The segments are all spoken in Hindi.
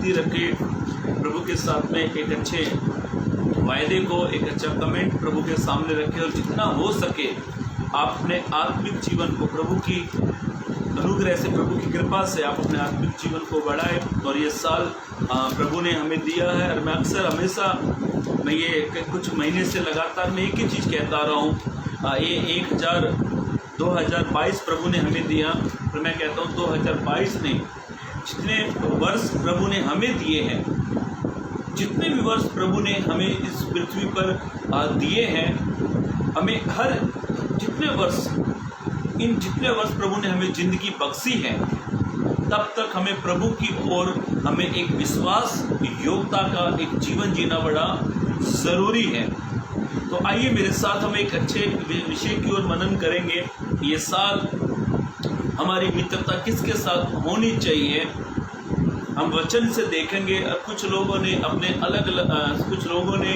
शांति रखे, प्रभु के साथ में एक अच्छे वायदे को, एक अच्छा कमेंट प्रभु के सामने रखें और जितना हो सके आप अपने आत्मिक जीवन को प्रभु की अनुग्रह से, प्रभु की कृपा से आप अपने आत्मिक जीवन को बढ़ाएं। और ये साल प्रभु ने हमें दिया है, और मैं अक्सर हमेशा मैं ये कुछ महीने से लगातार मैं एक ही चीज़ कहता रहा हूँ, ये 2022 प्रभु ने हमें दिया। और मैं कहता हूँ 2022 ने जितने वर्ष प्रभु ने हमें दिए हैं, जितने भी वर्ष प्रभु ने हमें इस पृथ्वी पर दिए हैं, हमें हर जितने वर्ष प्रभु ने हमें ज़िंदगी बख्शी है, तब तक हमें प्रभु की ओर हमें एक विश्वास योग्यता का एक जीवन जीना बड़ा ज़रूरी है। तो आइए मेरे साथ हम एक अच्छे विषय की ओर मनन करेंगे। ये साल हमारी मित्रता किसके साथ होनी चाहिए, हम वचन से देखेंगे। और कुछ लोगों ने कुछ लोगों ने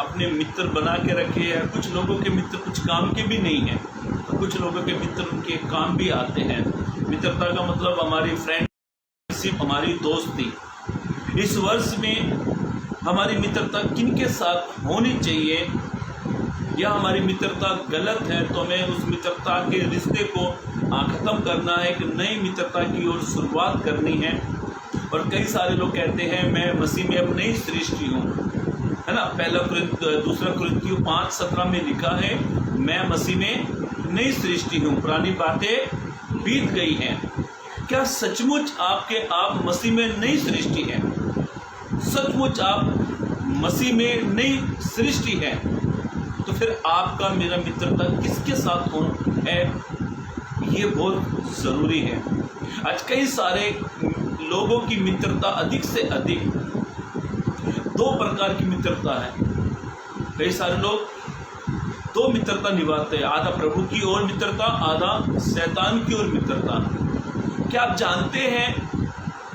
अपने मित्र बना के रखे हैं, कुछ लोगों के मित्र कुछ काम के भी नहीं हैं, तो कुछ लोगों के मित्र उनके काम भी आते हैं। मित्रता का मतलब हमारी फ्रेंडशिप, हमारी दोस्ती। इस वर्ष में हमारी मित्रता किनके साथ होनी चाहिए, या हमारी मित्रता गलत है तो हमें उस मित्रता के रिश्ते को ख़त्म करना है, एक नई मित्रता की ओर शुरुआत करनी है। और कई सारे लोग कहते हैं मैं मसीह में अब नई सृष्टि हूँ, है ना। दूसरा कुरिन्थियों 5:17 में लिखा है मैं मसीह में नई सृष्टि हूँ, पुरानी बातें बीत गई हैं। क्या सचमुच आप मसीह में नई सृष्टि हैं? सचमुच आप मसीह में नई सृष्टि है, तो फिर आपका मेरा मित्रता किसके साथ हो है, ये बहुत ज़रूरी है। आज कई सारे लोगों की मित्रता अधिक से अधिक 2 प्रकार की मित्रता है। कई सारे लोग 2 मित्रता निभाते हैं, आधा प्रभु की ओर मित्रता, आधा शैतान की ओर मित्रता। क्या आप जानते हैं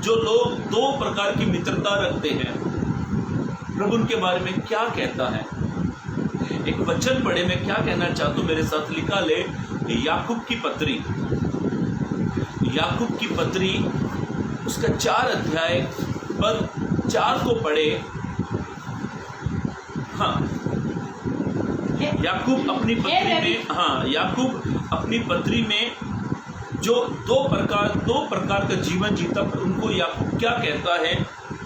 जो लोग 2 प्रकार की मित्रता रखते हैं, प्रभु उनके बारे में क्या कहता है? एक वचन पढ़े, मैं क्या कहना चाहता हूँ, मेरे साथ लिखा ले याकूब की पत्री उसका 4 अध्याय पद 4 को पढ़े। हाँ, याकूब अपनी पत्री में जो 2 प्रकार का जीवन जीता, उनको याकूब क्या कहता है,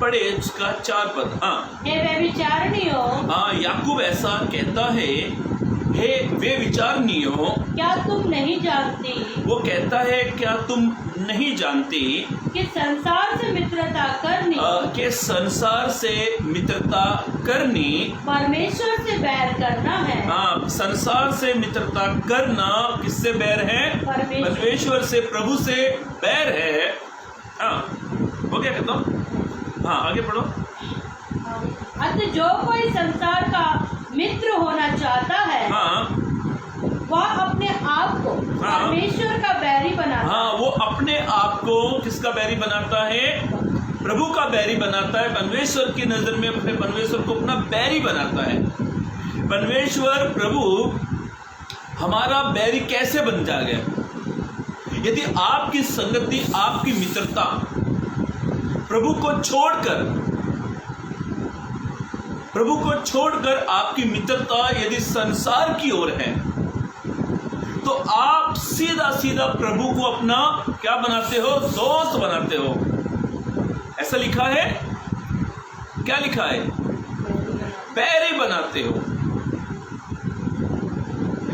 पढ़े उसका 4 पद। हाँ, हे व्यभिचारिणियों, हाँ, याकूब ऐसा कहता है, हे व्यभिचारिणियों, क्या तुम नहीं जानती? वो कहता है क्या तुम नहीं जानती कि संसार से मित्रता करनी परमेश्वर से बैर करना है। हाँ, संसार से मित्रता करना किससे बैर है? परमेश्वर से, प्रभु से बैर है। हाँ, वो क्या कहता हूँ? हाँ, आगे पढ़ो। अतः जो कोई संसार का मित्र होना चाहता है, हाँ, वह अपने आप को परमेश्वर का बैरी बनाता है। हाँ, वो अपने आप को किसका बैरी बनाता है? प्रभु का बैरी बनाता है। परमेश्वर की नजर में अपने परमेश्वर को अपना बैरी बनाता है। परमेश्वर प्रभु हमारा बैरी कैसे बन जाएगा? यदि आपकी संगति, आपकी मित्रता प्रभु को छोड़कर आपकी मित्रता यदि संसार की ओर है, तो आप सीधा प्रभु को अपना क्या बनाते हो? दोस्त बनाते हो। ऐसा लिखा है, क्या लिखा है? बैरी बनाते हो।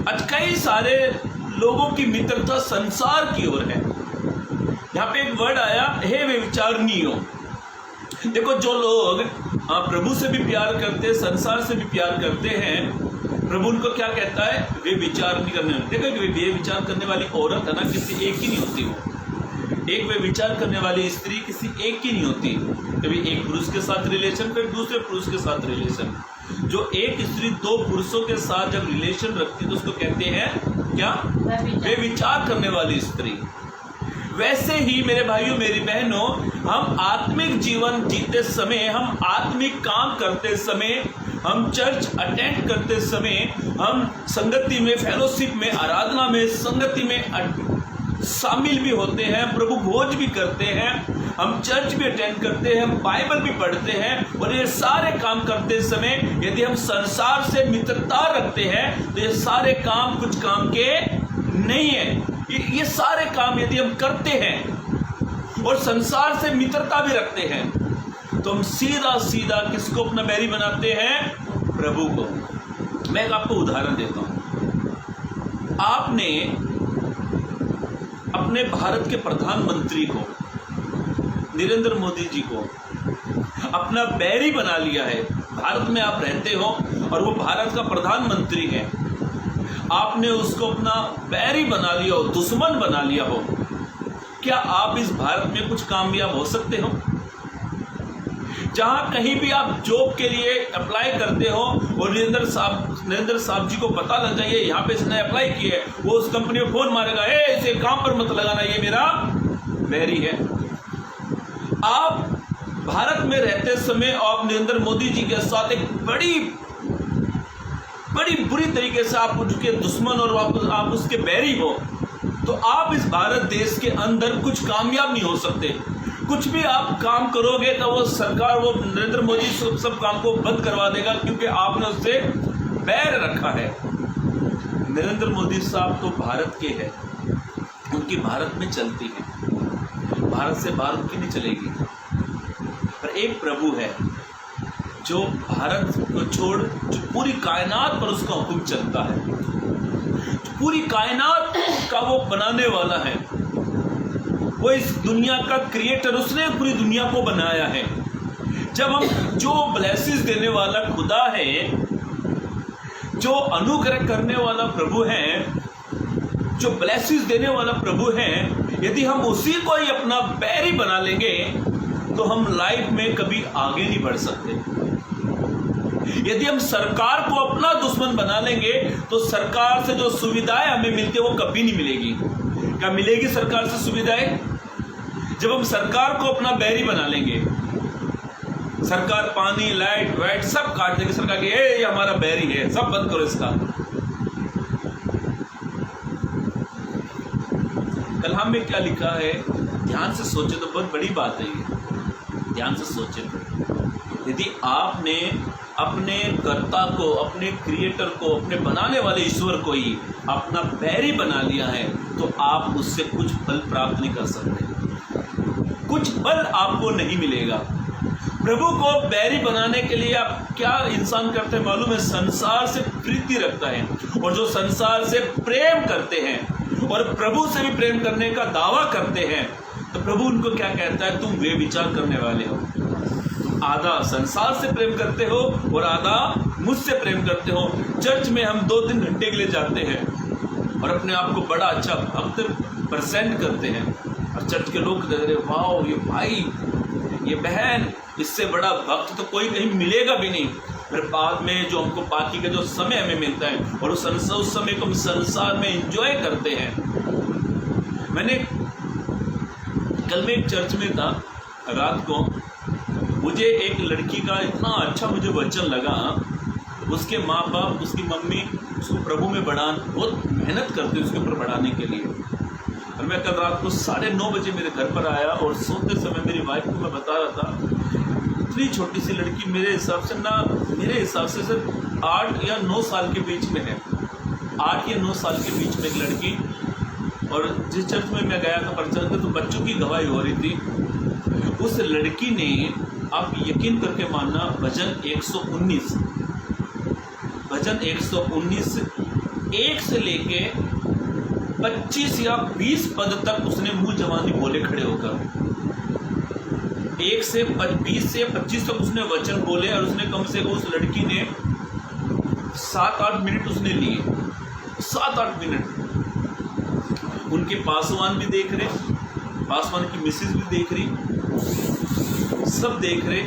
आज कई सारे लोगों की मित्रता संसार की ओर है। यहाँ पे एक वर्ड आया, हे व्यभिचारिणियों। देखो, जो लोग प्रभु से भी प्यार करते हैं, संसार से भी प्यार करते हैं, प्रभु उनको क्या कहता है? वे विचार नहीं करने वाले। देखो, वे विचार करने वाली औरत है ना, किसी एक की नहीं होती वो। एक वे विचार करने वाली स्त्री किसी एक की नहीं होती। कभी एक पुरुष के साथ रिलेशन, फिर दूसरे पुरुष के साथ रिलेशन। जो एक स्त्री 2 पुरुषों के साथ जब रिलेशन रखती है तो उसको कहते हैं क्या? वे विचार करने वाली स्त्री। वैसे ही मेरे भाइयों, मेरी बहनों, हम आत्मिक जीवन जीते समय, हम आत्मिक काम करते समय, हम चर्च अटेंड करते समय, हम संगति में, फेलोशिप में, आराधना में, संगति में शामिल भी होते हैं, प्रभु भोज भी करते हैं, हम चर्च भी अटेंड करते हैं, हम बाइबल भी पढ़ते हैं, और ये सारे काम करते समय यदि हम संसार से मित्रता रखते हैं तो ये सारे काम कुछ काम के नहीं है। ये सारे काम यदि हम करते हैं और संसार से मित्रता भी रखते हैं तो हम सीधा सीधा किसको अपना बैरी बनाते हैं? प्रभु को। मैं एक आपको उदाहरण देता हूं। आपने अपने भारत के प्रधानमंत्री को, नरेंद्र मोदी जी को अपना बैरी बना लिया है। भारत में आप रहते हो और वो भारत का प्रधानमंत्री है, आपने उसको अपना बैरी बना लिया हो, दुश्मन बना लिया हो, क्या आप इस भारत में कुछ कामयाब हो सकते हो? जहां कहीं भी आप जॉब के लिए अप्लाई करते हो और नरेंद्र साहब जी को पता लग जाए यहाँ पे इसने अप्लाई किया है, वो उस कंपनी में फोन मारेगा, इसे काम पर मत लगाना, ये मेरा बैरी है। आप भारत में रहते समय आप नरेंद्र मोदी जी के साथ एक बड़ी बुरी तरीके से आप उसके दुश्मन और आप उसके बैरी हो, तो आप इस भारत देश के अंदर कुछ कामयाब नहीं हो सकते। कुछ भी आप काम करोगे तो वो सरकार, वो नरेंद्र मोदी सब काम को बंद करवा देगा, क्योंकि आपने उससे बैर रखा है। नरेंद्र मोदी साहब तो भारत के हैं, उनकी भारत में चलती है, भारत से बाहर उनकी नहीं चलेगी। पर एक प्रभु है जो भारत को छोड़, जो पूरी कायनात पर उसका हुक्म चलता है, पूरी कायनात का वो बनाने वाला है, वो इस दुनिया का क्रिएटर, उसने पूरी दुनिया को बनाया है। जब हम जो ब्लेसिंग्स देने वाला खुदा है, जो अनुग्रह करने वाला प्रभु है, जो ब्लेसिंग्स देने वाला प्रभु है, यदि हम उसी को ही अपना बैरी बना लेंगे तो हम लाइफ में कभी आगे नहीं बढ़ सकते। यदि हम सरकार को अपना दुश्मन बना लेंगे तो सरकार से जो सुविधाएं हमें मिलती है वो कभी नहीं मिलेगी। क्या मिलेगी सरकार से सुविधाएं? जब हम सरकार को अपना बैरी बना लेंगे, सरकार पानी, लाइट वाइट सब काट देगी, सरकार के ये हमारा बैरी है, सब बंद करो इसका। कलाम में क्या लिखा है, ध्यान से सोचे तो बहुत बड़ी बात है ये, ध्यान से सोचे तो। यदि आपने अपने कर्ता को, अपने क्रिएटर को, अपने बनाने वाले ईश्वर को ही अपना बैरी बना लिया है तो आप उससे कुछ फल प्राप्त नहीं कर सकते, कुछ फल आपको नहीं मिलेगा। प्रभु को बैरी बनाने के लिए आप क्या इंसान करते हैं मालूम है? संसार से प्रीति रखता है, और जो संसार से प्रेम करते हैं और प्रभु से भी प्रेम करने का दावा करते हैं, तो प्रभु उनको क्या कहता है? तुम वे विचार करने वाले हो, आधा संसार से प्रेम करते हो और आधा मुझसे प्रेम करते हो। चर्च में हम 2-3 घंटे के लिए जाते हैं और अपने आप को बड़ा अच्छा भक्त प्रेजेंट करते हैं, और चर्च के लोग कहते हैं वाह ये भाई, ये बहन, इससे बड़ा भक्त तो कोई कहीं मिलेगा भी नहीं। फिर बाद में जो हमको बाकी का जो समय हमें मिलता है और उस समय को हम संसार में एंजॉय करते हैं। मैंने कल में एक चर्च में था, रात को मुझे एक लड़की का इतना अच्छा मुझे वचन लगा। उसके माँ बाप, उसकी मम्मी उसको प्रभु में बहुत मेहनत करते उसके ऊपर बढ़ाने के लिए। और मैं कल रात को 9:30 बजे मेरे घर पर आया और सोते समय मेरी वाइफ को मैं बता रहा था, इतनी छोटी सी लड़की मेरे हिसाब से सिर्फ 8 या 9 साल के बीच में है, 8 या 9 साल के बीच में एक लड़की। और जिस चर्च में मैं गया था प्रचार में, तो बच्चों की गवाही हो रही थी। उस लड़की ने, आप यकीन करके मानना, भजन 119 1 से लेके 25 या 20 पद तक उसने मुंह जवानी बोले खड़े होकर। 1 से 20 से 25 तक उसने वचन बोले, और उसने कम से कम, उस लड़की ने 7-8 मिनट उसने लिए, 7-8 मिनट। उनके पासवान भी देख रहे, पासवान की मिसेज भी देख रही, सब देख रहे।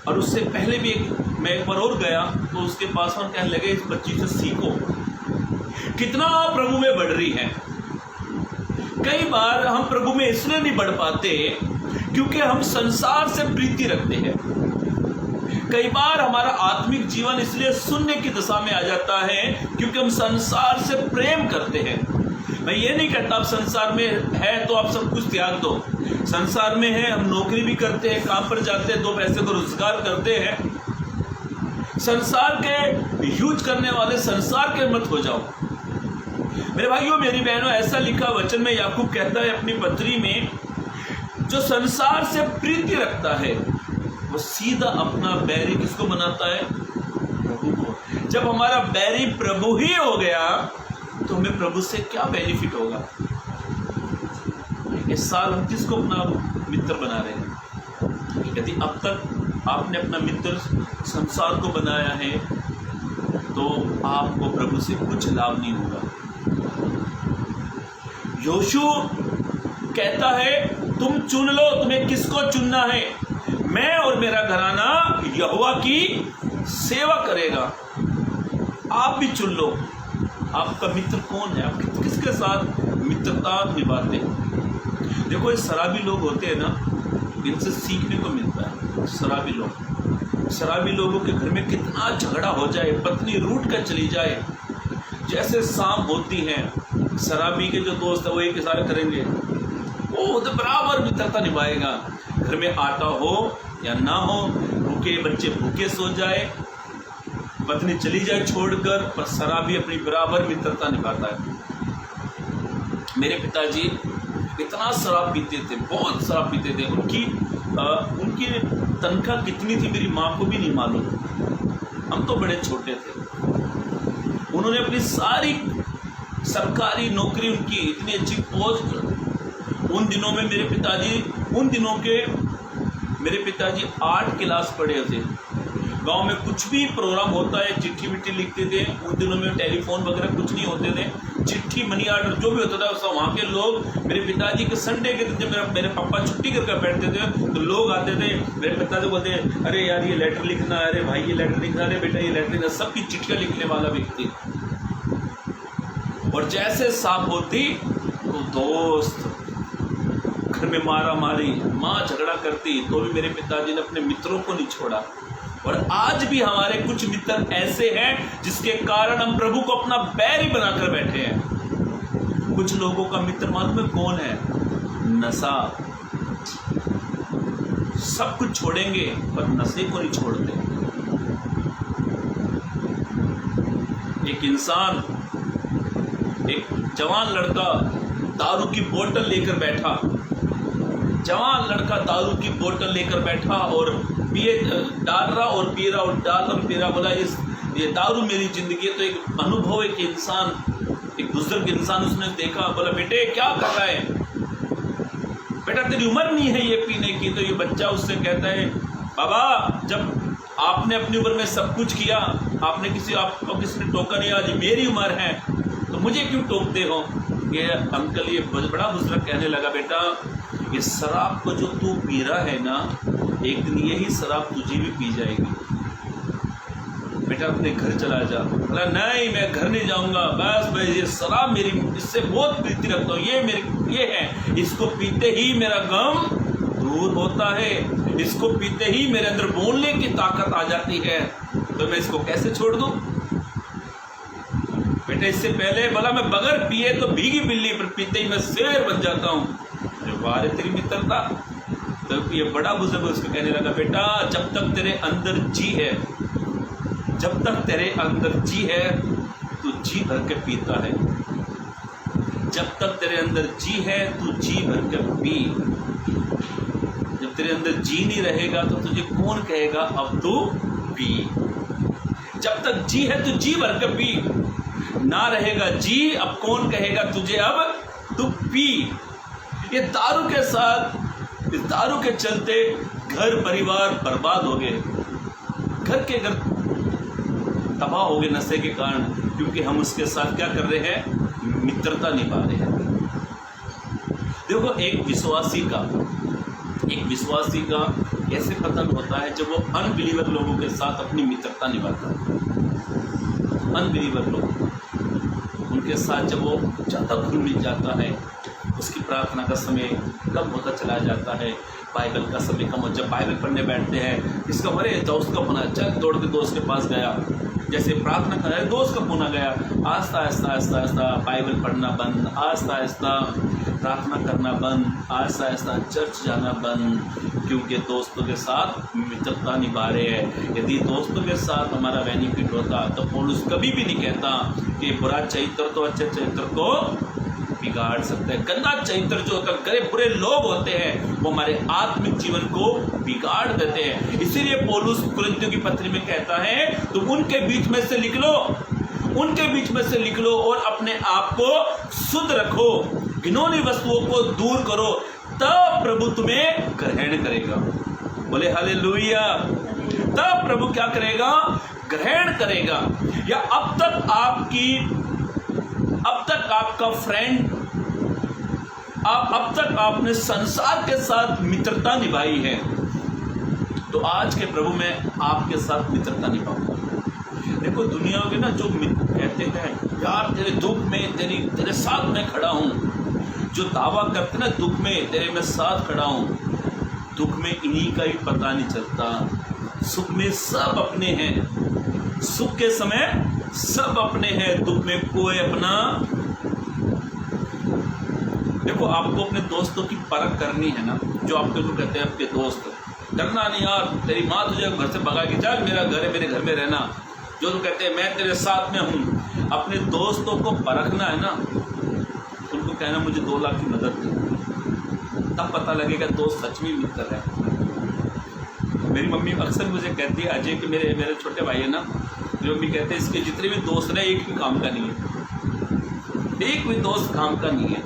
और उससे पहले भी मैं एक बार और गया तो उसके पासवान कहने लगे, इस बच्ची से सीखो कितना प्रभु में बढ़ रही है। कई बार हम प्रभु में इसलिए नहीं बढ़ पाते क्योंकि हम संसार से प्रीति रखते हैं। कई बार हमारा आत्मिक जीवन इसलिए शून्य की दशा में आ जाता है क्योंकि हम संसार से प्रेम करते हैं। मैं ये नहीं कहता आप संसार में है तो आप सब कुछ त्याग दो। संसार में है, हम नौकरी भी करते हैं, काम पर जाते हैं, 2 पैसे को रोजगार करते हैं। संसार के यूज करने वाले संसार के मत हो जाओ। मेरे भाइयों मेरी बहनों, ऐसा लिखा वचन में याकूब कहता है अपनी पत्री में, जो संसार से प्रीति रखता है वो सीधा अपना बैरी किसको बनाता है? प्रभु को। जब हमारा बैरी प्रभु ही हो गया तो हमें प्रभु से क्या बेनिफिट होगा? इस साल हम किसको अपना मित्र बना रहे हैं? यदि अब तक आपने अपना मित्र संसार को बनाया है तो आपको प्रभु से कुछ लाभ नहीं होगा। योशू कहता है तुम चुन लो तुम्हें किसको चुनना है, मैं और मेरा घराना यहोवा की सेवा करेगा। आप भी चुन लो आपका मित्र कौन है, आप किसके साथ मित्रता निभाते हैं। देखो ये शराबी लोग होते हैं ना, इनसे सीखने को मिलता है। शराबी लोगों के घर में कितना झगड़ा हो जाए, पत्नी रूठ कर चली जाए, जैसे शाम होती है शराबी के जो दोस्त है वो एक इशारा करेंगे, वो तो बराबर मित्रता निभाएगा। घर में आटा हो या ना हो, भूखे बच्चे भूखे सो जाए, पत्नी चली जाए छोड़कर, पर शराबी अपनी बराबर मित्रता निभाता है। मेरे पिताजी इतना शराब पीते थे, बहुत शराब पीते थे। उनकी तनख्वाह कितनी थी मेरी माँ को भी नहीं मालूम, हम तो बड़े छोटे थे। उन्होंने अपनी सारी सरकारी नौकरी, उनकी इतनी अच्छी पोस्ट, उन दिनों में मेरे पिताजी 8 क्लास पढ़े थे। गांव में कुछ भी प्रोग्राम होता है चिट्ठी विट्ठी लिखते थे। उन दिनों में टेलीफोन वगैरह कुछ नहीं होते थे, चिट्ठी मनी ऑर्डर जो भी होता था सब वहाँ के लोग, मेरे पिताजी के संडे के दिन जब मेरे पापा छुट्टी करके बैठते थे तो लोग आते थे, मेरे पिताजी बोलते अरे यार ये लेटर लिखना, अरे भाई ये लेटर लिखना, अरे बेटा ये लेटर लिखना, सबकी चिट्ठियाँ लिखने वाला व्यक्ति। और जैसे साफ होती तो दोस्त घर में मारा मारी, माँ झगड़ा करती, तो भी मेरे पिताजी ने अपने मित्रों को नहीं छोड़ा। और आज भी हमारे कुछ मित्र ऐसे हैं जिसके कारण हम प्रभु को अपना बैरी बनाकर बैठे हैं। कुछ लोगों का मित्र मालूम है कौन है? नशा। सब कुछ छोड़ेंगे पर नशे को नहीं छोड़ते। एक इंसान, एक जवान लड़का दारू की बोतल लेकर बैठा, और पिए डाल रहा और पी रहा और डाल रहा पी रहा, बोला ये दारू मेरी जिंदगी है। तो एक अनुभव, एक बुजुर्ग इंसान उसने देखा, बोला बेटे क्या कर रहा है, बेटा तेरी उम्र नहीं है ये पीने की। तो ये बच्चा उससे कहता है बाबा जब आपने अपनी उम्र में सब कुछ किया, आपको किसी ने टोका नहीं, आज मेरी उम्र है तो मुझे क्यों टोकते हो। ये अंकल, ये बड़ा बुजुर्ग कहने लगा बेटा ये शराब को जो तू पी रहा है ना, एक दिन यही शराब तुझे भी पी जाएगी। बेटा अपने घर चला जा। बोला नहीं मैं घर नहीं जाऊंगा, बस भाई ये शराब मेरी, इससे बहुत प्रीति रखता हूँ, ये है, इसको पीते ही मेरा गम दूर होता है, इसको पीते ही मेरे अंदर बोलने की ताकत आ जाती है, तो मैं इसको कैसे छोड़ दूं। बेटा इससे पहले बोला मैं बगैर पिए तो भीगी बिल्ली, पर पीते ही मैं शेर बन जाता हूँ। बारे तेरी मित्रता। तो ये बड़ा बुजुर्ग उसको कहने लगा बेटा जब तक तेरे अंदर जी है, तू जी भर के पीता है। जब तक तेरे अंदर जी है तू जी भर के पी। जब तेरे अंदर जी नहीं रहेगा तो तुझे कौन कहेगा अब तू पी। जब तक जी है तू जी भर के पी, ना रहेगा जी अब कौन कहेगा तुझे अब तू पी। ये दारू के साथ, इस दारू के चलते घर परिवार बर्बाद हो गए, घर तबाह हो गए नशे के कारण, क्योंकि हम उसके साथ क्या कर रहे हैं, मित्रता निभा रहे हैं। देखो एक विश्वासी का कैसे पतन होता है, जब वो अनबिलीवर लोगों के साथ अपनी मित्रता निभाता है। अनबिलीवर लोग, उनके साथ जब वो ज़्यादा घुल मिल जाता है, उसकी प्रार्थना का समय कम होता चला जाता है, बाइबल का समय कम हो, जब बाइबल पढ़ने बैठते हैं इसका मरे दोस्त का होना, चल दौड़ के दोस्त के पास गया, जैसे प्रार्थना करना, दोस्त का फोन आ गया, आस्ता आस्ता आस्ता आस्ता बाइबल पढ़ना बंद, आस्ता आस्ता प्रार्थना करना बंद, आस्ता आस्ता चर्च जाना बंद, क्योंकि दोस्तों के साथ मित्रता निभा रहे हैं। यदि दोस्तों के साथ हमारा बेनिफिट होता तो पौलुस कभी भी नहीं कहता कि बुरा चरित्र तो अच्छे चरित्र को बिगाड़ सकता है। गंदा चरित्र जो होता है, गरे बुरे लोग होते हैं, वो हमारे आत्मिक जीवन को बिगाड़ देते हैं। इसीलिए पौलुस कुरिन्थियों की पत्री में कहता है, तुम उनके बीच में से निकलो, उनके बीच में से निकलो और अपने आप को शुद्ध रखो, घिनौनी वस्तुओं को दूर करो, तब प्रभु तुम्हें ग्रहण करेगा। बोले हालेलुया। तब प्रभु क्या करेगा? ग्रहण करेगा। या अब तक आपका फ्रेंड, अब तक आपने संसार के साथ मित्रता निभाई है, तो आज के प्रभु में आपके साथ मित्रता निभाऊंगा। देखो दुनिया में ना जो कहते हैं यार तेरे दुख में तेरे साथ मैं खड़ा हूँ, जो दावा करते ना दुख में तेरे मैं साथ खड़ा हूँ, दुख में इन्हीं का ही पता नहीं चलता। सुख में सब अपने हैं, सुख के समय सब अपने हैं, दुख में कोई अपना। देखो आपको अपने दोस्तों की परख करनी है ना, जो आपके को कहते हैं आपके दोस्त, डरना नहीं यार तेरी माँ तुझे घर से भगा के चल मेरा घर है, मेरे घर में रहना, जो तो कहते हैं मैं तेरे साथ में हूँ। अपने दोस्तों को परखना है ना, उनको कहना मुझे 2 लाख की मदद दे, तब पता लगेगा दोस्त सच में मित्र है। मेरी मम्मी अक्सर मुझे कहती है, अजय कि मेरे छोटे भाई है ना, जो भी कहते हैं इसके जितने भी दोस्त हैं एक भी काम का नहीं है, एक भी दोस्त काम का नहीं है।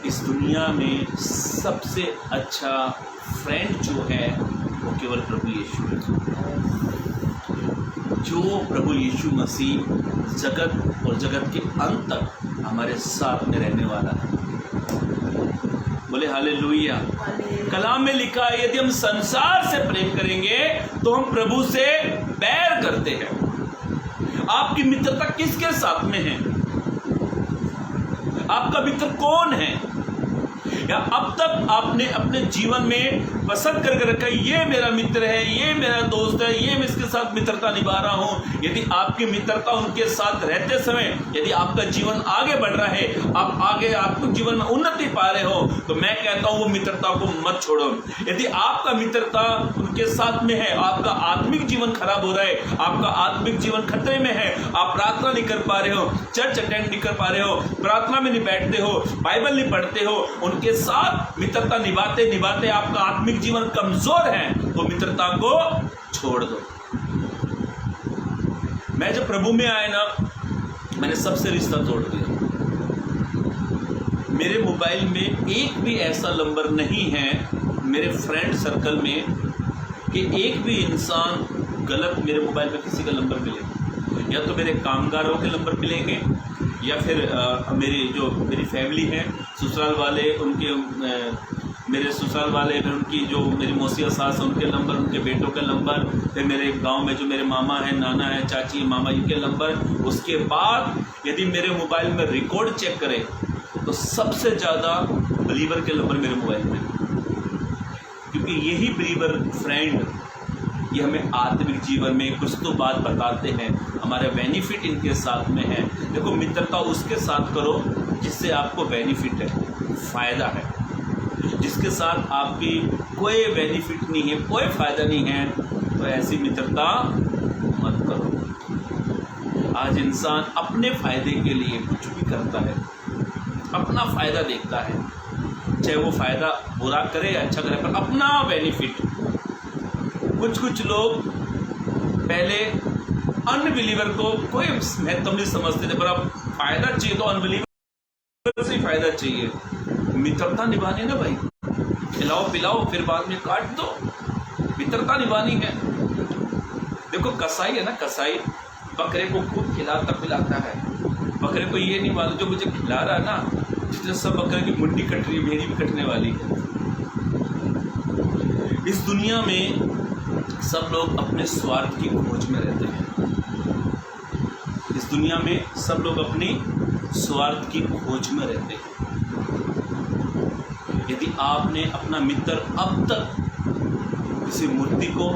इस दुनिया में सबसे अच्छा फ्रेंड जो है वो केवल प्रभु यीशु है। जो प्रभु यीशु मसीह जगत और जगत के अंत तक हमारे साथ में रहने वाला है। बोले हालेलुया। कलाम में लिखा है यदि हम संसार से प्रेम करेंगे तो हम प्रभु से बैर करते हैं। आपकी मित्रता किसके साथ में है? आपका मित्र कौन है? या अब तक आपने अपने जीवन में पसंद करके रखा है ये मेरा मित्र है, ये मेरा दोस्त है, ये मैं इसके साथ मित्रता निभा रहा हूं। यदि आपकी मित्रता उनके साथ रहते समय यदि आपका जीवन आगे बढ़ रहा है, आप आगे आपको जीवन में उन्नति पा रहे हो, तो मैं कहता हूं वो मित्रता को मत छोड़ो। यदि आपका मित्रता उनके साथ में है, आपका आत्मिक जीवन खराब हो रहा है, आपका आत्मिक जीवन खतरे में है, आप प्रार्थना नहीं कर पा रहे हो, चर्च अटेंड नहीं कर पा रहे हो, प्रार्थना में नहीं बैठते हो, बाइबल नहीं पढ़ते हो, उनके साथ मित्रता निभाते निभाते आपका आत्मिक जीवन कमजोर है, तो मित्रता को छोड़ दो। मैं जब प्रभु में आया ना, मैंने सबसे रिश्ता तोड़ दिया। मेरे मोबाइल में एक भी ऐसा नंबर नहीं है मेरे फ्रेंड सर्कल में कि एक भी इंसान गलत मेरे मोबाइल में किसी का नंबर मिले। या तो मेरे कामगारों के नंबर मिलेंगे, या फिर मेरी फैमिली है, ससुराल वाले, उनके मेरे ससुराल वाले, फिर उनकी जो मेरी मौसिया सास है उनके नंबर, उनके बेटों के नंबर, फिर मेरे गांव में जो मेरे मामा है, नाना है, चाची, मामा इनके नंबर। उसके बाद यदि मेरे मोबाइल में रिकॉर्ड चेक करें तो सबसे ज़्यादा बिलीवर के नंबर मेरे मोबाइल में, क्योंकि यही बिलीवर फ्रेंड ये हमें आत्मिक जीवन में कुछ तो बात बताते हैं, हमारा बेनिफिट इनके साथ में है। देखो मित्रता उसके साथ करो जिससे आपको बेनिफिट है, फ़ायदा है। जिसके साथ आपकी कोई बेनिफिट नहीं है, कोई फ़ायदा नहीं है, तो ऐसी मित्रता मत करो। आज इंसान अपने फ़ायदे के लिए कुछ भी करता है, अपना फ़ायदा देखता है, चाहे वो फ़ायदा बुरा करे या अच्छा करे, पर अपना बेनिफिट। कुछ लोग पहले अनबिलीवर को कोई महत्व नहीं समझते थे, पर अब फ़ायदा चाहिए तो अनबिलीवर से फ़ायदा चाहिए। मित्रता निभानी ना भाई, खिलाओ पिलाओ फिर बाद में काट दो, मित्रता निभानी है। देखो कसाई है ना, कसाई बकरे को खूब खिलाता पिलाता है, बकरे को ये नहीं मालूम जो मुझे खिला रहा है ना, जिसने सब बकरे की मुंडी कट रही है, मेरी भी कटने वाली है। इस दुनिया में सब लोग अपने स्वार्थ की खोज में रहते हैं। इस दुनिया में सब लोग अपनी स्वार्थ की खोज में रहते हैं। यदि आपने अपना मित्र अब तक किसी मूर्ति को,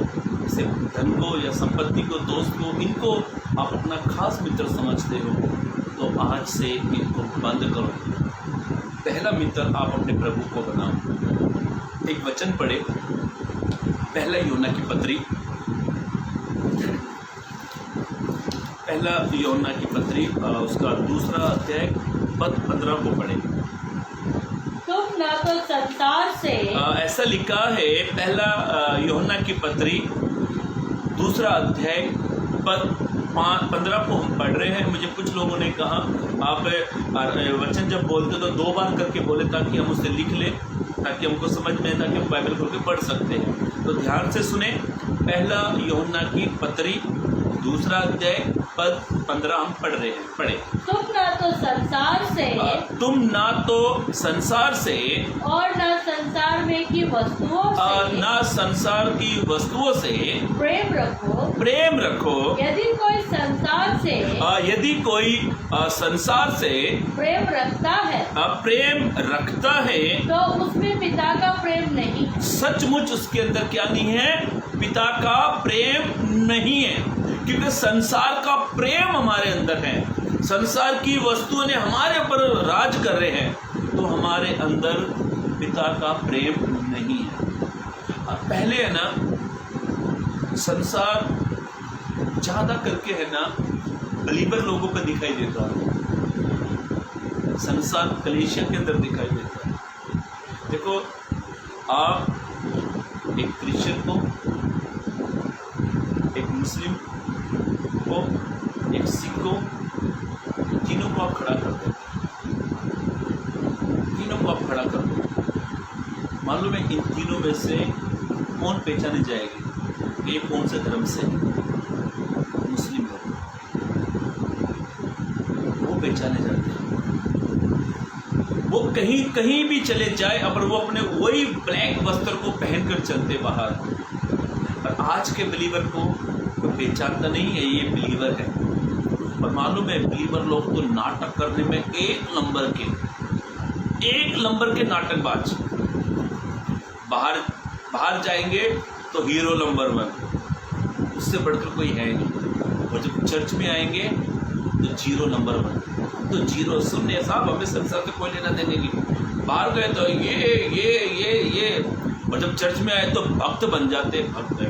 जैसे धन को या संपत्ति को, दोस्त को, इनको आप अपना खास मित्र समझते हो, तो आज से इनको बंद करो। पहला मित्र आप अपने प्रभु को बनाओ। एक वचन पढ़े, पहला यूहन्ना की पत्री, पहला यूहन्ना की पत्री उसका 2 अध्याय पद 15 को पढ़े। तुम ना तो संसार से, ऐसा लिखा है पहला यूहन्ना की पत्री 2 अध्याय पद 15 को हम पढ़ रहे हैं। मुझे कुछ लोगों ने कहा आप वचन जब बोलते तो 2 बार करके बोले ताकि हम उसे लिख लें, ताकि हमको समझ में आए, ताकि हम बाइबल खोल के पढ़ सकते हैं। तो ध्यान से सुने, पहला यूहन्ना की पत्री 2 अध्याय पद 15 हम पढ़ रहे हैं। पढ़े। तुम ना तो संसार से, तुम ना तो संसार से और ना संसार में की वस्तुओं से, ना संसार की वस्तुओं से प्रेम रखो। प्रेम रखो। यदि कोई संसार से, यदि कोई संसार से प्रेम रखता है, प्रेम रखता है, तो उसमें पिता का प्रेम नहीं। सचमुच उसके अंदर क्या नहीं है? पिता का प्रेम नहीं है। क्योंकि संसार का प्रेम हमारे अंदर है, संसार की वस्तुओं ने हमारे ऊपर राज कर रहे हैं, तो हमारे अंदर पिता का प्रेम नहीं है। पहले है ना, संसार ज्यादा करके है ना बिलीवर लोगों का दिखाई देता है, संसार कलीसिया के अंदर दिखाई देता है। देखो, आप एक क्रिश्चियन को, एक मुस्लिम को, एक सिख को, तीनों को आप खड़ा कर दो, तीनों को आप खड़ा कर दो। मालूम है इन तीनों में से कौन पहचाने जाएगी ये कौन से धर्म से? मुस्लिम लोग, वो पहचाने जाते हैं। वो कहीं कहीं भी चले जाए, अगर वो अपने वही ब्लैक वस्त्र को पहनकर चलते बाहर, और आज के बिलीवर को पहचानता नहीं है ये बिलीवर है। और मालूम है बिलीवर लोग तो नाटक करने में एक नंबर के नाटकबाज। बाहर जाएंगे तो हीरो नंबर 1, उससे बढ़कर कोई है नहीं। और जब चर्च में आएंगे तो जीरो नंबर 1, तो जीरो। सुनने साहब, हमें संसार से कोई लेना देने नहीं। बाहर गए तो ये, और जब चर्च में आए तो भक्त बन जाते। भक्त है,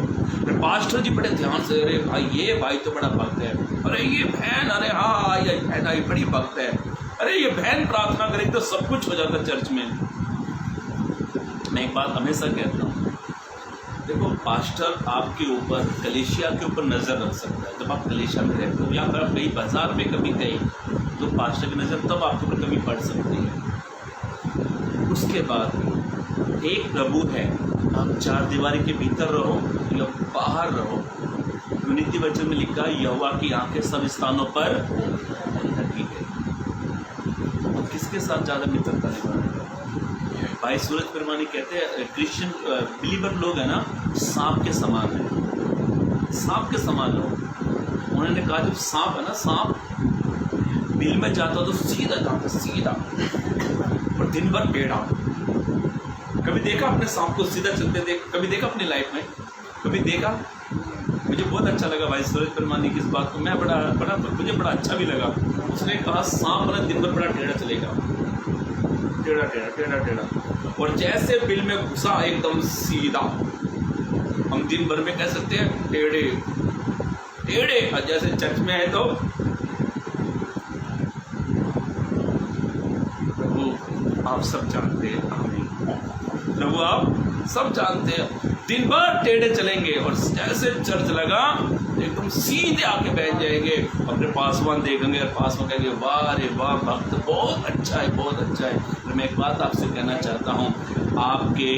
पास्टर जी बड़े ध्यान से, अरे भाई ये भाई तो बड़ा भक्त है, अरे ये बहन, अरे हाँ ये बहन आई बड़ी भक्त है, अरे ये बहन प्रार्थना करेगी तो सब कुछ हो जाता चर्च में। मैं एक बात हमेशा कहता हूँ, देखो पास्टर आपके ऊपर, कलीसिया के ऊपर नज़र रख सकता है जब आप कलीसिया में रहते हो, या अगर आप कहीं बाजार में कभी गए तो पास्टर की नज़र तब आपके ऊपर कभी पड़ सकती है। उसके बाद एक प्रभु है, आप 4 दीवारी के भीतर रहो या बाहर रहो, नीति वचन में लिखा है यहोवा की आंखें सब स्थानों पर ढकी है। तो किसके साथ ज़्यादा मित्रता निभाना? भाई सूरज परमानी कहते हैं क्रिश्चियन बिलीवर लोग है ना, सांप के समान है, सांप के समान लोग। उन्होंने कहा जब सांप है ना, सांप बिल में जाता तो सीधा जाता, सीधा, और दिन भर टेढ़ा। कभी देखा अपने सांप को सीधा चलते देख? कभी देखा अपनी लाइफ में? कभी देखा? मुझे बहुत अच्छा लगा भाई सूरज परमानी की इस बात को, मैं मुझे बड़ा अच्छा भी लगा। उसने कहा सांप ना दिन भर बड़ा टेढ़ा चलेगा, टेढ़ा, और जैसे बिल में घुसा एकदम सीधा। हम दिन भर में कह सकते हैं टेढ़े, और जैसे चर्च में है तो प्रभु आप सब जानते हैं, प्रभु आप सब जानते हैं, दिन भर टेढ़े चलेंगे और जैसे चर्च लगा एकदम सीधे आके बैठ जाएंगे। अपने पासवान देखेंगे और पासवान कहेंगे वाह रे वाह भक्त, बहुत अच्छा है, बहुत अच्छा है। तो मैं एक बात आपसे कहना चाहता हूँ, आपके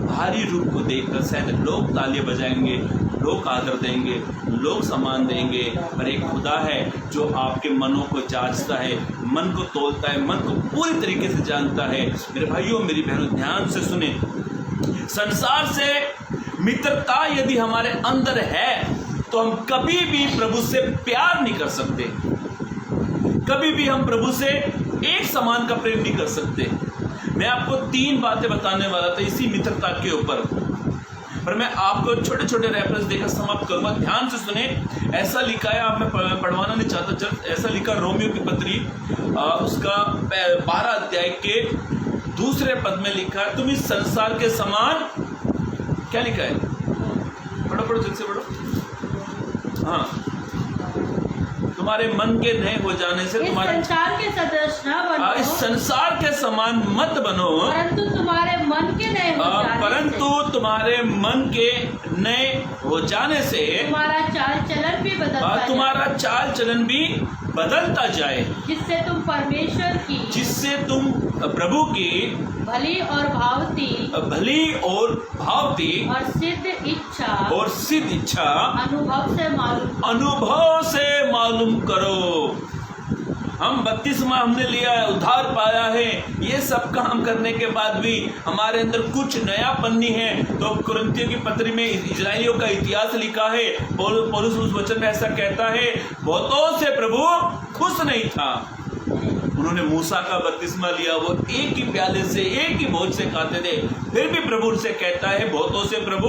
भारी रूप को देखकर शायद लोग तालियां बजाएंगे, लोग आदर देंगे, लोग सम्मान देंगे, पर एक खुदा है जो आपके मनों को जांचता है, मन को तोलता है, मन को पूरी तरीके से जानता है। मेरे भाइयों मेरी बहनों ध्यान से सुने, संसार से मित्रता यदि हमारे अंदर है तो हम कभी भी प्रभु से प्यार नहीं कर सकते, कभी भी हम प्रभु से एक समान का प्रेम नहीं कर सकते। मैं आपको 3 बातें बताने वाला था इसी मित्रता के ऊपर। पर मैं आपको छोटे छोटे रेफरेंस देकर समाप्त करूंगा। ध्यान से सुने, ऐसा लिखा है, आप मैं पढ़वाना नहीं चाहता, चल ऐसा लिखा रोमियो की पत्री उसका 12 अध्याय के दूसरे पद में लिखा है, तुम इस संसार के समान, क्या लिखा है, पढ़ो पढ़ो जल्दी से पढ़ो। हाँ, तुम्हारे मन के नए हो जाने से तुम्हारे संसार के सदृश न बनो, इस संसार के समान मत बनो, परंतु तुम्हारे मन के नए हो जाने परंतु तुम्हारे मन के नए हो जाने से तुम्हारा चाल चलन भी बदलता तुम्हारा चाल चलन भी बदलता जाए, जिससे तुम परमेश्वर की, जिससे तुम प्रभु की भली और भावती और सिद्ध इच्छा अनुभव से मालूम करो। हम बपतिस्मा हमने लिया है, उद्धार पाया है, ये सब काम करने के बाद भी हमारे अंदर कुछ नयापन नहीं है। तो कुरिन्थियों की पत्री में इजराइलियों का इतिहास लिखा है, पौलुस उस वचन में ऐसा कहता है, बहुतों से प्रभु खुश नहीं था। उन्होंने मूसा का बपतिस्मा लिया, वो एक ही प्याले से एक ही भोज से खाते थे, फिर भी प्रभु से कहता है बहुतों से प्रभु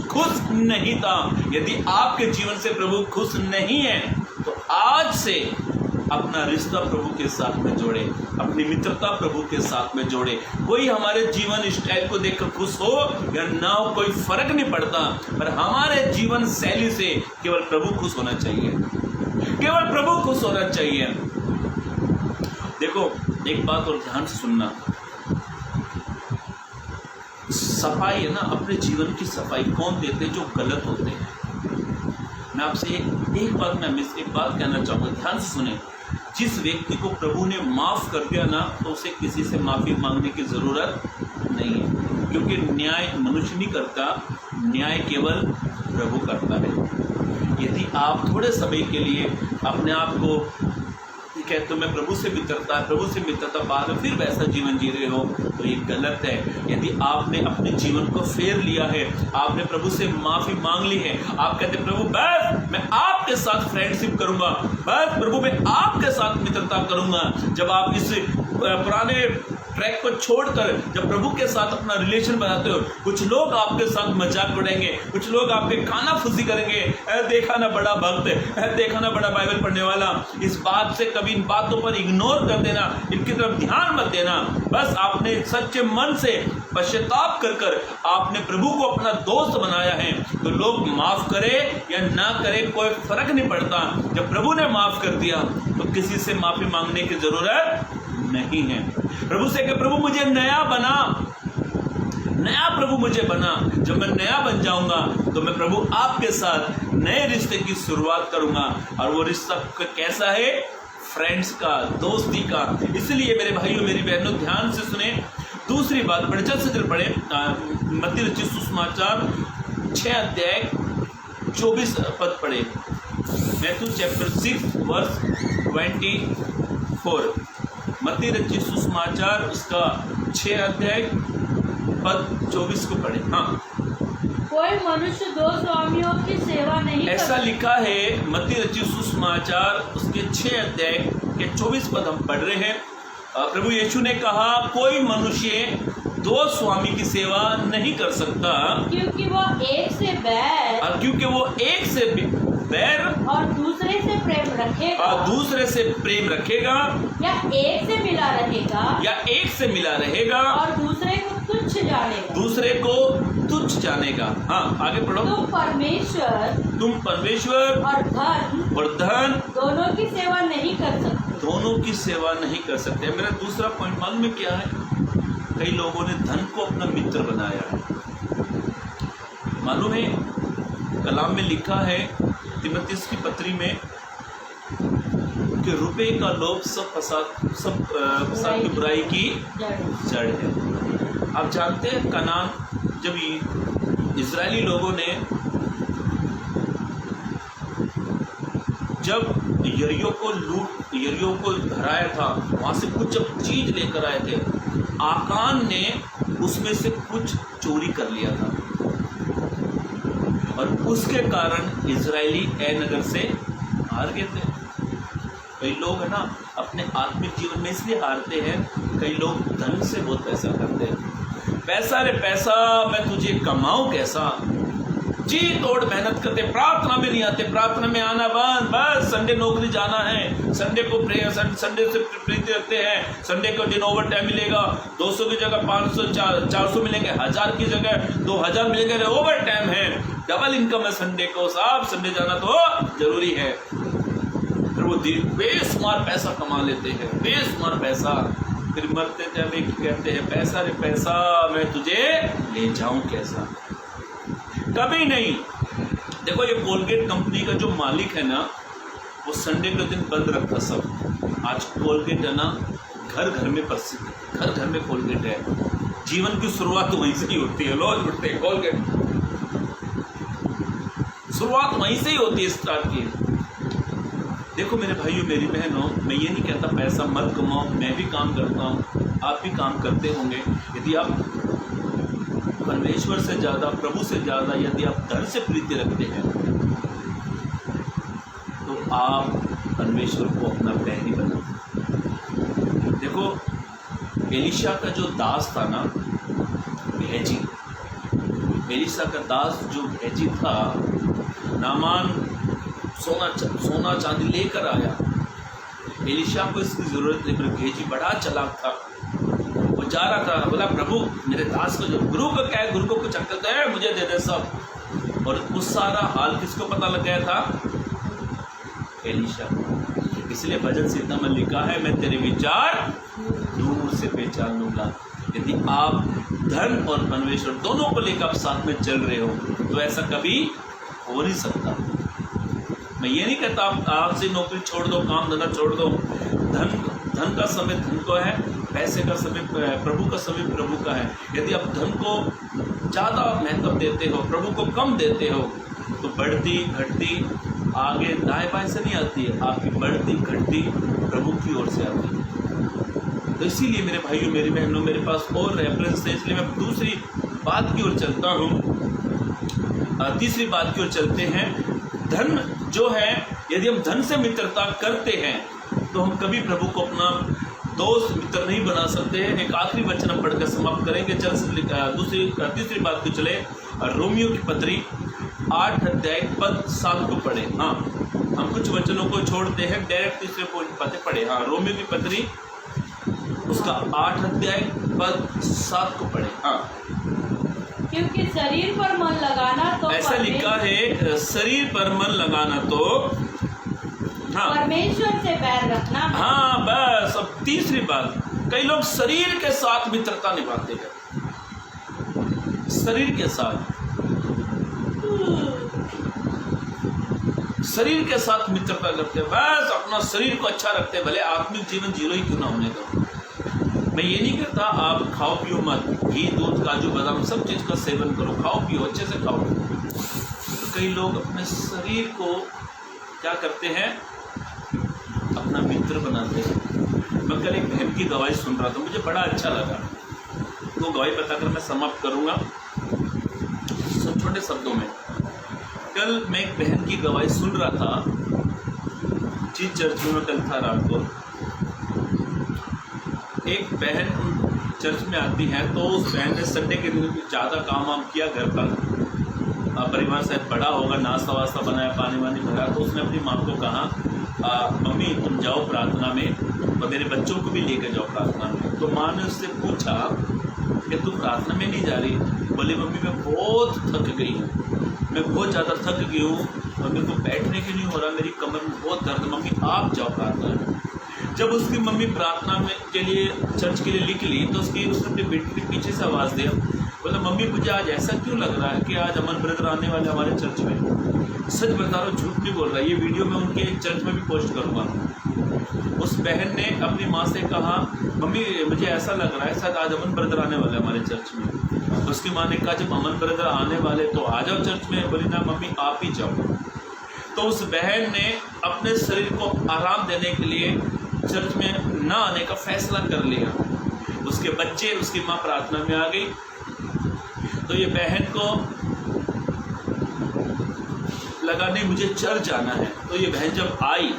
खुश नहीं था। यदि आपके जीवन से प्रभु खुश नहीं है तो आज से अपना रिश्ता प्रभु के साथ में जोड़े, अपनी मित्रता प्रभु के साथ में जोड़े। कोई हमारे जीवन स्टाइल को देखकर खुश हो या ना हो, कोई फर्क नहीं पड़ता, पर हमारे जीवन शैली से केवल प्रभु खुश होना चाहिए, केवल प्रभु खुश होना चाहिए। देखो एक बात और ध्यान से सुनना, सफाई है ना, अपने जीवन की सफाई कौन देते जो गलत होते हैं। मैं आपसे एक बात कहना चाहूँगा, ध्यान से सुने। जिस व्यक्ति को प्रभु ने माफ़ कर दिया ना, तो उसे किसी से माफ़ी मांगने की ज़रूरत नहीं है, क्योंकि न्याय मनुष्य नहीं करता, न्याय केवल प्रभु करता है। यदि आप थोड़े समय के लिए अपने आप को कहते हो मैं प्रभु से मित्रता बाद में फिर वैसा जीवन जी रहे हो, तो ये गलत है। यदि आपने अपने जीवन को फेर लिया है, आपने प्रभु से माफ़ी मांग ली है, आप कहते प्रभु बस मैं आपके साथ फ्रेंडशिप करूंगा, बस प्रभु मैं आपके साथ मित्रता करूंगा। जब आप इस पुराने ट्रैक को छोड़कर जब प्रभु के साथ अपना रिलेशन बनाते हो, कुछ लोग आपके साथ मजाक उड़ाएंगे, कुछ लोग आपके खाना फुसी करेंगे, देखा ना बड़ा भक्त, देखा ना बड़ा बाइबल पढ़ने वाला। इस बात से कभी इन बातों पर इग्नोर कर देना, इनकी तरफ ध्यान मत देना। बस आपने सच्चे मन से पश्चाताप कर आपने प्रभु को अपना दोस्त बनाया है, तो लोग माफ करे या ना करे कोई फर्क नहीं पड़ता। जब प्रभु ने माफ कर दिया तो किसी से माफी मांगने की जरूरत नहीं है। प्रभु से कहे प्रभु मुझे नया प्रभु मुझे बना। जब मैं नया बन जाऊंगा तो मैं प्रभु आपके साथ नए रिश्ते की शुरुआत करूंगा, और वो रिश्ता कैसा है? फ्रेंड्स का, दोस्ती का। इसलिए मेरे भाइयों मेरी बहनों ध्यान से सुने। दूसरी बात पढ़े, जल्द से जल्द पढ़े, मत्ती रचित सुसमाचार 6 अध्याय 24 पद पढ़े। Matthew chapter 6 verse 24। मत्ती रचित सुसमाचार उसका 6 अध्याय पद 24 को पढ़े। हाँ, कोई मनुष्य 2 स्वामियों की सेवा नहीं ऐसा लिखा है। मत्ती रचित सुसमाचार उसके 6 अध्याय के 24 पद हम पढ़ रहे हैं। प्रभु यीशु ने कहा कोई मनुष्य 2 स्वामी की सेवा नहीं कर सकता, क्योंकि वो एक से बैर और दूसरे से प्रेम रखेगा, या एक से मिला रहेगा और दूसरे को तुच्छ जानेगा। हाँ, आगे पढ़ो। तुम परमेश्वर और धन दोनों की सेवा नहीं कर सकते। मेरा दूसरा पॉइंट मालूम में क्या है? कई लोगों ने धन को अपना मित्र बनाया है। मालूम है कलाम में लिखा है तीमुथियुस की पत्री में कि रुपए का लोभ सब फसाद की बुराई की जड़ है। आप जानते हैं कनान, जब इजरायली लोगों ने जब यरीहो को धराया था, वहां से कुछ जब चीज लेकर आए थे, आकान ने उसमें से कुछ चोरी कर लिया था, और उसके कारण इजरायली नगर से हार गए थे। कई लोग है ना अपने आत्मिक जीवन में इसलिए हारते हैं, कई लोग धन से बहुत पैसा करते हैं। पैसा रे पैसा मैं तुझे कमाऊं कैसा, जी तोड़ मेहनत करते, प्रार्थना में नहीं आते, प्रार्थना में आना बंद, बस संडे नौकरी जाना है, संडे को प्रेयर, संडे से प्रीति रखते हैं, संडे को दिन ओवर टाइम मिलेगा, 200 की जगह 500 400 मिलेंगे, 1000 की जगह 2000 मिलेंगे, ओवर टाइम है, डबल इनकम है संडे को, साहब संडे जाना तो जरूरी है। फिर वो बेशुमार पैसा कमा लेते हैं, बेशुमार पैसा, फिर मरते थे कहते हैं पैसा रे पैसा मैं तुझे ले जाऊं कैसा। कभी नहीं। देखो ये कोलगेट कंपनी का जो मालिक है ना, वो संडे के दिन बंद रखता सब। आज कोलगेट है ना घर घर में प्रसिद्ध, घर घर में कोलगेट है। जीवन की शुरुआत तो वहीं से ही होती है, रोज उठते हैं कोलगेट, शुरुआत वहीं से ही होती है स्टार्ट की। देखो मेरे भाइयों मेरी बहनों, मैं ये नहीं कहता पैसा मत कमाओ, मैं भी काम करता हूँ, आप भी काम करते होंगे। यदि आप परमेश्वर से ज़्यादा, प्रभु से ज़्यादा यदि आप धन से प्रीति रखते हैं तो आप परमेश्वर को अपना बैरी बनाते। देखो एलिशा का जो दास था ना, गेहजी, एलिशा का दास जो गेहजी था, नामान सोना चांदी लेकर आया। एलिशा को इसकी ज़रूरत नहीं, पर गेहजी बड़ा चालाक था। वो जा रहा था, बोला प्रभु मेरे दास को, जो गुरु को क्या है, गुरु को कुछ अक्ल है, मुझे दे दे सब। और उस सारा हाल किसको पता लग गया था? एलिशा। इसलिए भजन संहिता में लिखा है, मैं तेरे विचार दूर से पहचान लूंगा। यदि आप धन और परमेश्वर दोनों को लेकर आप साथ में चल रहे हो तो ऐसा कभी हो नहीं सकता। मैं ये नहीं कहता आपसे नौकरी छोड़ दो, काम धंधा छोड़ दो। धन का समय धन को है, पैसे का समय प्रभु का समय प्रभु का है। यदि आप धन को ज़्यादा महत्व देते हो, प्रभु को कम देते हो, तो बढ़ती घटती आगे दाएं बाएं से नहीं आती है, आपकी बढ़ती घटती प्रभु की ओर से आती है। तो इसीलिए मेरे भाइयों मेरी बहनों, मेरे पास और रेफरेंस है, इसलिए मैं दूसरी बात की ओर चलता हूँ। तीसरी बात की ओर चलते हैं। धन जो है, यदि हम धन से मित्रता करते हैं तो हम कभी प्रभु को अपना दोस्त मित्र नहीं बना सकते हैं। एक आखिरी वचन हम पढ़कर समाप्त करेंगे। चल तीसरी बात को चले, रोमियो की पत्री 8 अध्याय पद 7 को पढ़े। हाँ, हम कुछ वचनों को छोड़ते हैं, डायरेक्ट तीसरे पद पढ़े। हाँ, रोमियो की पत्री उसका 8 अध्याय पद 7 को पढ़े। हाँ, क्योंकि शरीर पर मन लगाना तो ऐसा लिखा है, शरीर पर मन लगाना तो हाँ, परमेश्वर से बैर रखना। हाँ बस। अब तीसरी बात, कई लोग शरीर के साथ मित्रता निभाते हैं, शरीर के साथ, शरीर के साथ मित्रता करते हैं, बस अपना शरीर को अच्छा रखते हैं, भले आत्मिक जीवन जीरो ही क्यों ना होने का। मैं ये नहीं कहता आप खाओ पियो मत, घी दूध काजू बादाम सब चीज़ का सेवन करो, खाओ पियो, अच्छे से खाओ। तो कई लोग अपने शरीर को क्या करते हैं, अपना मित्र बनाते हैं। मैं कल एक बहन की गवाही सुन रहा था, मुझे बड़ा अच्छा लगा, तो गवाही बताकर मैं समाप्त करूँगा छोटे शब्दों में। कल मैं एक बहन की गवाही सुन रहा था, जिस चर्च में कल था रात को, एक बहन चर्च में आती है, तो उस बहन ने संडे के दिन ज़्यादा काम वाम किया घर पर, परिवार शायद बड़ा होगा, नाश्ता वास्ता बनाया, पानी वानी भरा, तो उसने अपनी माँ को कहा मम्मी तुम जाओ प्रार्थना में और मेरे बच्चों को भी लेकर जाओ प्रार्थना में। तो माँ ने उससे पूछा कि तू प्रार्थना में नहीं जा रही? बोली मम्मी मैं बहुत थक गई हूँ, मैं बहुत ज़्यादा थक गई हूँ और मेरे को बैठने के नहीं हो रहा, मेरी कमर में बहुत दर्द, मम्मी आप जाओ प्रार्थना में। जब उसकी मम्मी प्रार्थना में के लिए चर्च के लिए निकली तो उसने अपनी बेटी के पीछे से आवाज़ दिया, बोला मम्मी मुझे आज ऐसा क्यों लग रहा है कि आज अमन ब्रदर आने वाले हमारे चर्च में। सच बता रहा हूँ, झूठ नहीं बोल रहा, ये वीडियो मैं उनके चर्च में भी पोस्ट करूँगा। उस बहन ने अपनी माँ से कहा मम्मी मुझे ऐसा लग रहा है शायद आज अमन ब्रदर आने वाले हमारे चर्च में। उसकी माँ ने कहा जब अमन ब्रदर आने वाले तो आ जाओ चर्च में। बोली ना मम्मी आप ही जाओ। तो उस बहन ने अपने शरीर को आराम देने के लिए चर्च में ना आने का फैसला कर लिया। उसके बच्चे, उसकी माँ प्रार्थना में आ गई। तो ये बहन को लगा नहीं मुझे चर्च जाना है। तो ये बहन जब आई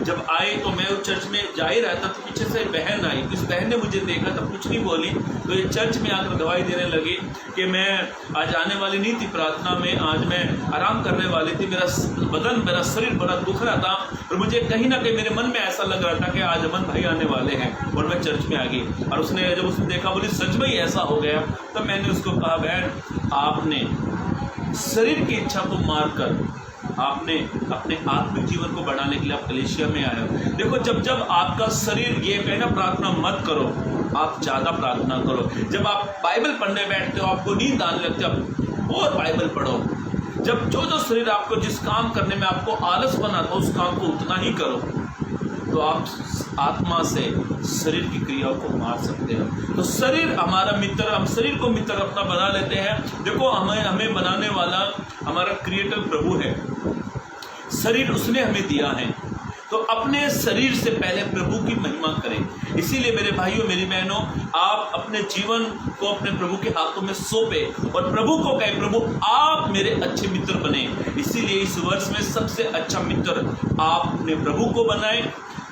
जब आए तो मैं उस चर्च में जा ही रहा था, तो पीछे से बहन आई। इस बहन ने मुझे देखा तो कुछ नहीं बोली, तो ये चर्च में आकर गवाही देने लगी कि मैं आज आने वाली नहीं थी प्रार्थना में, आज मैं आराम करने वाली थी, मेरा बदन, मेरा शरीर बड़ा दुख रहा था, और मुझे कहीं ना कहीं मेरे मन में ऐसा लग रहा था कि आज अमन भाई आने वाले हैं, और मैं चर्च में आ गई। और उसने जब उसने देखा, बोली सच में ही ऐसा हो गया। तब मैंने उसको कहा, बहन आपने शरीर की इच्छा को मारकर आपने अपने आत्मिक जीवन को बढ़ाने के लिए आप कलीसिया में आए हो। देखो, जब आपका शरीर ये कहे ना प्रार्थना मत करो, आप ज़्यादा प्रार्थना करो। जब आप बाइबल पढ़ने बैठते हो, आपको नींद आने लगती है, आप और बाइबल पढ़ो। जब जो शरीर आपको जिस काम करने में आपको आलस बनाता हो, उस काम को उतना ही करो, तो आप आत्मा से शरीर की क्रियाओं को मार सकते हो। तो शरीर हमारा मित्र, हम शरीर को मित्र अपना बना लेते हैं। देखो, हमें बनाने वाला हमारा क्रिएटर प्रभु है, शरीर उसने हमें दिया है, तो अपने शरीर से पहले प्रभु की महिमा करें। इसीलिए मेरे भाइयों, मेरी बहनों, आप अपने जीवन को अपने प्रभु के हाथों में सौंपे और प्रभु को कहें, प्रभु आप मेरे अच्छे मित्र बने। इसीलिए इस वर्ष में सबसे अच्छा मित्र आप अपने प्रभु को बनाएं,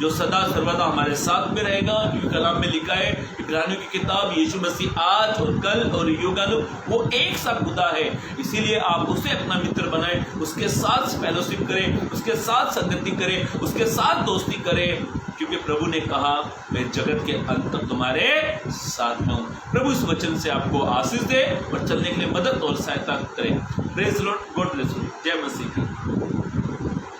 जो सदा सर्वदा हमारे साथ में रहेगा। क्योंकि कलाम में लिखा है, इब्रानियों की किताब, यीशु मसीह आज और कल और युगानुग वो एक सा खुदा है। इसीलिए आप उसे अपना मित्र बनाएं, उसके साथ फेलोशिप करें, उसके साथ संगति करें, उसके साथ दोस्ती करें, क्योंकि प्रभु ने कहा, मैं जगत के अंत तक तुम्हारे साथ में हूँ। प्रभु इस वचन से आपको आशीष दे और चलने के लिए मदद और सहायता करें। Praise the Lord, God bless you. जय मसीह की।